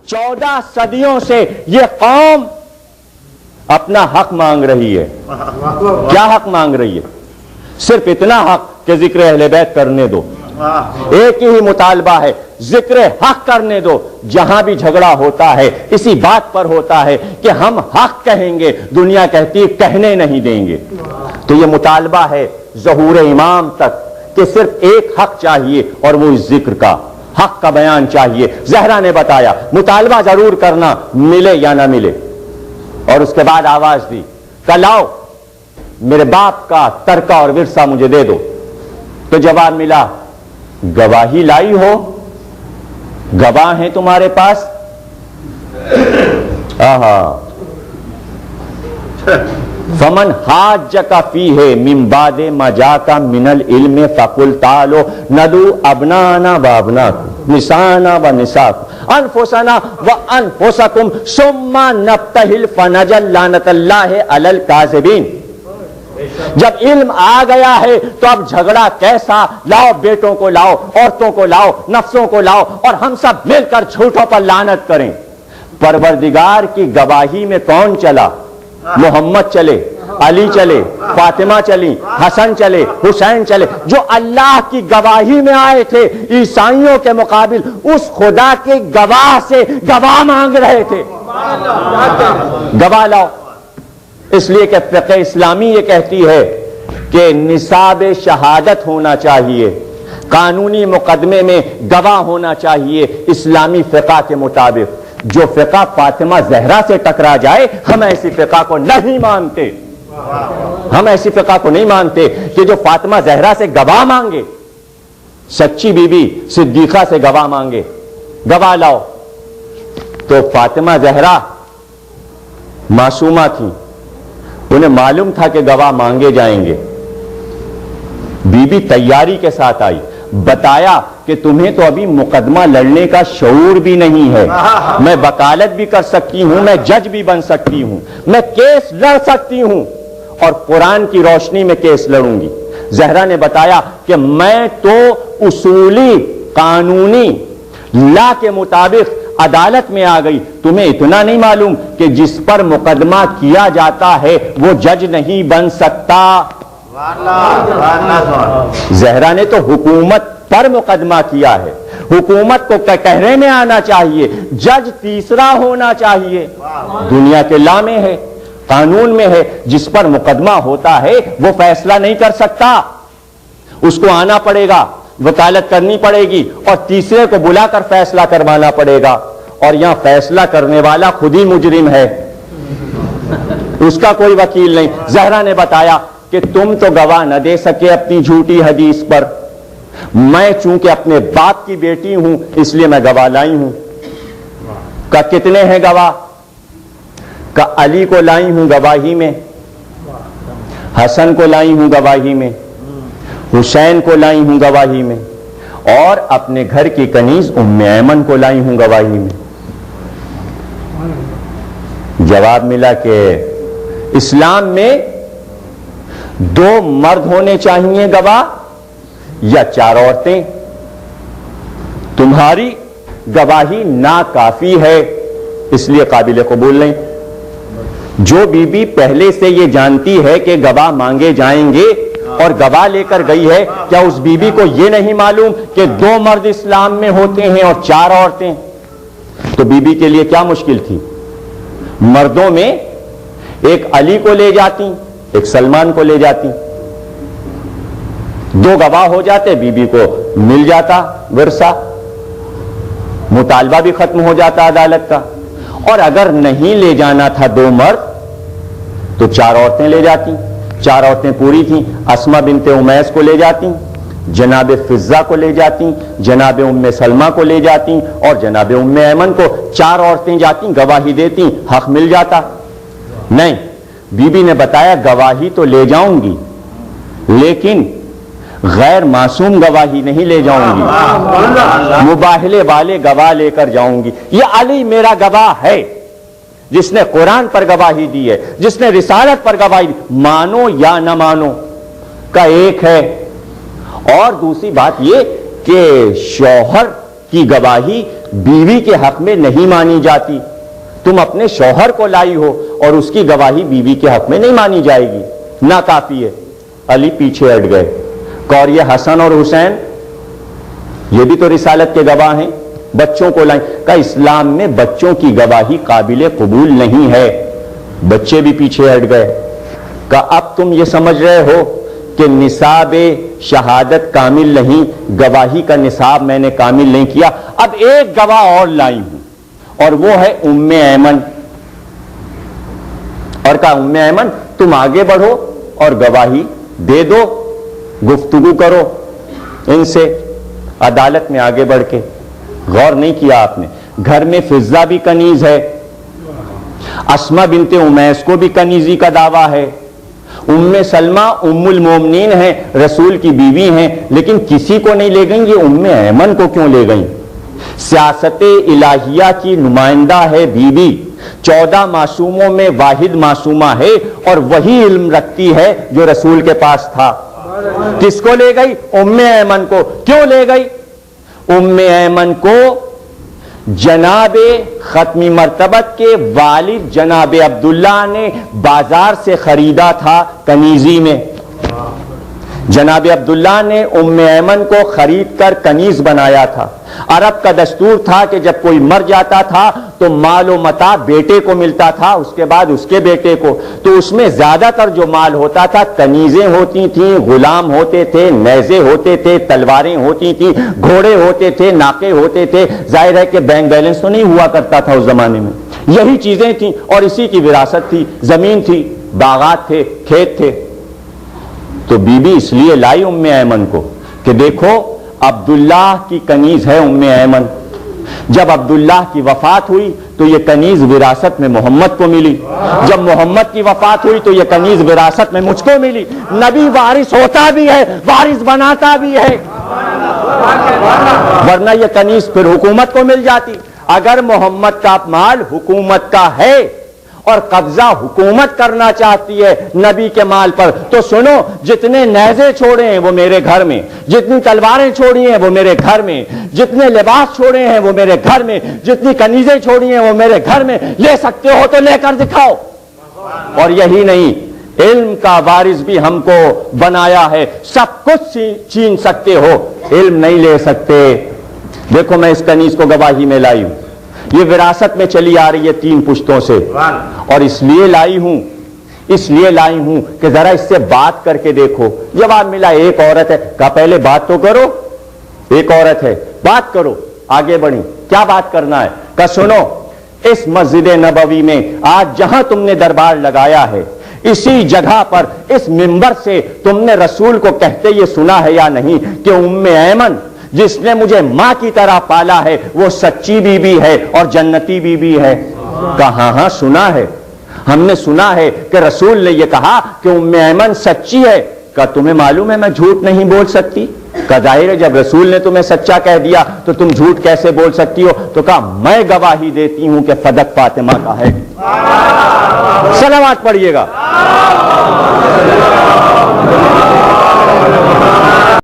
14 صدیوں سے یہ قوم اپنا حق مانگ رہی ہے. کیا حق مانگ رہی ہے؟ صرف اتنا حق کہ ذکر اہل بیت کرنے دو. ایک ہی مطالبہ ہے، ذکر حق کرنے دو. جہاں بھی جھگڑا ہوتا ہے اسی بات پر ہوتا ہے کہ ہم حق کہیں گے، دنیا کہتی ہے کہنے نہیں دیں گے. تو یہ مطالبہ ہے ظہور امام تک کہ صرف ایک حق چاہیے اور وہ اس ذکر کا حق کا بیان چاہیے. زہرا نے بتایا مطالبہ ضرور کرنا، ملے یا نہ ملے. اور اس کے بعد آواز دی کہ لاؤ میرے باپ کا ترکہ اور ورثہ مجھے دے دو. تو جواب ملا گواہی لائی ہو؟ گواہ ہیں تمہارے پاس؟ فمن حاجک فیہ من بعد ما جاءک من العلم فقل تعالوا ندعو ابناءنا وابناءکم نساءنا ونساءکم انفسنا وانفسکم ثم نبتہل فنجعل لعنۃ اللہ علی الکاذبین. جب علم آ گیا ہے تو اب جھگڑا کیسا؟ لاؤ بیٹوں کو لاؤ، عورتوں کو لاؤ، نفسوں کو لاؤ اور ہم سب مل کر جھوٹوں پر لعنت کریں. پروردگار کی گواہی میں کون چلا؟ محمد چلے، علی چلے، فاطمہ چلی، حسن چلے، حسین چلے، جو اللہ کی گواہی میں آئے تھے. عیسائیوں کے مقابل اس خدا کے گواہ سے گواہ مانگ رہے تھے. گواہ لاؤ. اس لیے کہ فقہ اسلامی یہ کہتی ہے کہ نصاب شہادت ہونا چاہیے، قانونی مقدمے میں گواہ ہونا چاہیے اسلامی فقہ کے مطابق. جو فقہ فاطمہ زہرا سے ٹکرا جائے ہم ایسی فقہ کو نہیں مانتے. ہم ایسی فقہ کو نہیں مانتے کہ جو فاطمہ زہرا سے گواہ مانگے، سچی بی بی صدیقہ سے گواہ مانگے. گواہ لاؤ. تو فاطمہ زہرا معصومہ تھیں، انہیں معلوم تھا کہ گواہ مانگے جائیں گے. بی بی تیاری کے ساتھ آئی، بتایا کہ تمہیں تو ابھی مقدمہ لڑنے کا شعور بھی نہیں ہے. میں وکالت بھی کر سکتی ہوں، میں جج بھی بن سکتی ہوں، میں کیس لڑ سکتی ہوں اور قرآن کی روشنی میں کیس لڑوں گی. زہرا نے بتایا کہ میں تو اصولی قانونی لا کے مطابق عدالت میں آ گئی. تمہیں اتنا نہیں معلوم کہ جس پر مقدمہ کیا جاتا ہے وہ جج نہیں بن سکتا. زہرا نے تو حکومت پر مقدمہ کیا ہے. حکومت کو کہنے میں آنا چاہیے، جج تیسرا ہونا چاہیے. دنیا کے لا میں ہے، قانون میں ہے، جس پر مقدمہ ہوتا ہے وہ فیصلہ نہیں کر سکتا. اس کو آنا پڑے گا، وکالت کرنی پڑے گی اور تیسرے کو بلا کر فیصلہ کروانا پڑے گا. اور یہاں فیصلہ کرنے والا خود ہی مجرم ہے، اس کا کوئی وکیل نہیں. زہرا نے بتایا کہ تم تو گواہ نہ دے سکے اپنی جھوٹی حدیث پر، میں چونکہ اپنے باپ کی بیٹی ہوں اس لیے میں گواہ لائی ہوں. کہ کتنے ہیں گواہ؟ کہ علی کو لائی ہوں گواہی میں، حسن کو لائی ہوں گواہی میں، حسین کو لائی ہوں گواہی میں اور اپنے گھر کی کنیز ام ایمن کو لائی ہوں گواہی میں. جواب ملا کہ اسلام میں 2 مرد ہونے چاہیے گواہ یا 4 عورتیں. تمہاری گواہی ناکافی ہے اس لیے قابل قبول نہیں. جو بی بی پہلے سے یہ جانتی ہے کہ گواہ مانگے جائیں گے اور گواہ لے کر گئی ہے، کیا اس بی بی کو یہ نہیں معلوم کہ 2 مرد اسلام میں ہوتے ہیں اور 4 عورتیں؟ تو بی بی کے لیے کیا مشکل تھی؟ مردوں میں ایک علی کو لے جاتی، ایک سلمان کو لے جاتی، 2 گواہ ہو جاتے، بی بی کو مل جاتا ورثہ، مطالبہ بھی ختم ہو جاتا عدالت کا. اور اگر نہیں لے جانا تھا 2 مرد تو 4 عورتیں لے جاتی. 4 عورتیں پوری تھیں. اسما بنت امیس کو لے جاتی، جناب فضہ کو لے جاتی، جناب ام سلمہ کو لے جاتی اور جناب ام ایمن کو. 4 عورتیں جاتی، گواہی دیتی، حق مل جاتا. نہیں، بی بی نے بتایا گواہی تو لے جاؤں گی لیکن غیر معصوم گواہی نہیں لے جاؤں گی، مباہلے والے گواہ لے کر جاؤں گی. یہ علی میرا گواہ ہے جس نے قرآن پر گواہی دی ہے، جس نے رسالت پر گواہی دی. مانو یا نہ مانو کا ایک ہے. اور دوسری بات یہ کہ شوہر کی گواہی بیوی کے حق میں نہیں مانی جاتی. تم اپنے شوہر کو لائی ہو اور اس کی گواہی بیوی کے حق میں نہیں مانی جائے گی, ناکافی ہے. علی پیچھے ہٹ گئے. اور یہ حسن اور حسین یہ بھی تو رسالت کے گواہ ہیں, بچوں کو لائیں. کہ اسلام میں بچوں کی گواہی قابل قبول نہیں ہے. بچے بھی پیچھے ہٹ گئے. کہ اب تم یہ سمجھ رہے ہو کہ نصاب شہادت کامل نہیں, گواہی کا نصاب میں نے کامل نہیں کیا. اب ایک گواہ اور لائی ہوں اور وہ ہے ام ایمن. اور کہا ام ایمن تم آگے بڑھو اور گواہی دے دو, گفتگو کرو ان سے عدالت میں آگے بڑھ کے. غور نہیں کیا آپ نے, گھر میں فضہ بھی کنیز ہے, اسما بنت امیس کو بھی کنیزی کا دعویٰ ہے, ام سلمہ ام المومنین ہیں, رسول کی بیوی ہیں, لیکن کسی کو نہیں لے گئیں. یہ ام ایمن کو کیوں لے گئیں؟ سیاست الہیہ کی نمائندہ ہے بیوی, 14 معصوموں میں واحد معصومہ ہے اور وہی علم رکھتی ہے جو رسول کے پاس تھا. کس کو لے گئی؟ ام ایمن کو. کیوں لے گئی ام ایمن کو؟ جناب ختمی مرتبت کے والد جناب عبداللہ نے بازار سے خریدا تھا کنیزی میں. جناب عبداللہ نے ام ایمن کو خرید کر کنیز بنایا تھا. عرب کا دستور تھا کہ جب کوئی مر جاتا تھا تو مال و متاع بیٹے کو ملتا تھا, اس کے بعد اس کے بیٹے کو. تو اس میں زیادہ تر جو مال ہوتا تھا کنیزیں ہوتی تھیں, غلام ہوتے تھے, نیزے ہوتے تھے, تلواریں ہوتی تھیں, گھوڑے ہوتے تھے, ناقے ہوتے تھے. ظاہر ہے کہ بینک بیلنس تو نہیں ہوا کرتا تھا اس زمانے میں, یہی چیزیں تھیں اور اسی کی وراثت تھی. زمین تھی, باغات تھے, کھیت تھے. تو بی بی اس لیے لائی ام ایمن کو کہ دیکھو عبداللہ کی کنیز ہے ام ایمن. جب عبداللہ کی وفات ہوئی تو یہ کنیز وراثت میں محمد کو ملی. جب محمد کی وفات ہوئی تو یہ کنیز وراثت میں مجھ کو ملی. نبی وارث ہوتا بھی ہے, وارث بناتا بھی ہے, ورنہ یہ کنیز پھر حکومت کو مل جاتی. اگر محمد کا مال حکومت کا ہے اور قبضہ حکومت کرنا چاہتی ہے نبی کے مال پر, تو سنو, جتنے نیزے چھوڑے ہیں وہ میرے گھر میں, جتنی تلواریں چھوڑی ہیں وہ میرے گھر میں, جتنے لباس چھوڑے ہیں وہ میرے گھر میں, جتنی کنیزیں چھوڑی ہیں وہ میرے گھر میں. لے سکتے ہو تو لے کر دکھاؤ. اور یہی نہیں, علم کا وارث بھی ہم کو بنایا ہے. سب کچھ چھین سکتے ہو, علم نہیں لے سکتے. دیکھو میں اس کنیز کو گواہی میں لائی ہوں, یہ وراثت میں چلی آ رہی ہے 3 پشتوں سے, اور اس لیے لائی ہوں کہ ذرا اس سے بات کر کے دیکھو. جواب ملا ایک عورت ہے. کہا پہلے بات تو کرو, ایک عورت ہے, بات کرو. آگے بڑھی, کیا بات کرنا ہے؟ کہا سنو, اس مسجد نبوی میں آج جہاں تم نے دربار لگایا ہے, اسی جگہ پر اس منبر سے تم نے رسول کو کہتے یہ سنا ہے یا نہیں کہ ام ایمن جس نے مجھے ماں کی طرح پالا ہے وہ سچی بیوی ہے اور جنتی بیوی ہے؟ کہا ہاں سنا ہے, ہم نے سنا ہے کہ رسول نے یہ کہا کہ ام ایمن سچی ہے. کہا تمہیں معلوم ہے میں جھوٹ نہیں بول سکتی؟ کہا ظاہر ہے جب رسول نے تمہیں سچا کہہ دیا تو تم جھوٹ کیسے بول سکتی ہو؟ تو کہا میں گواہی دیتی ہوں کہ فدق فاطمہ کا ہے. صلوات پڑھیے گا.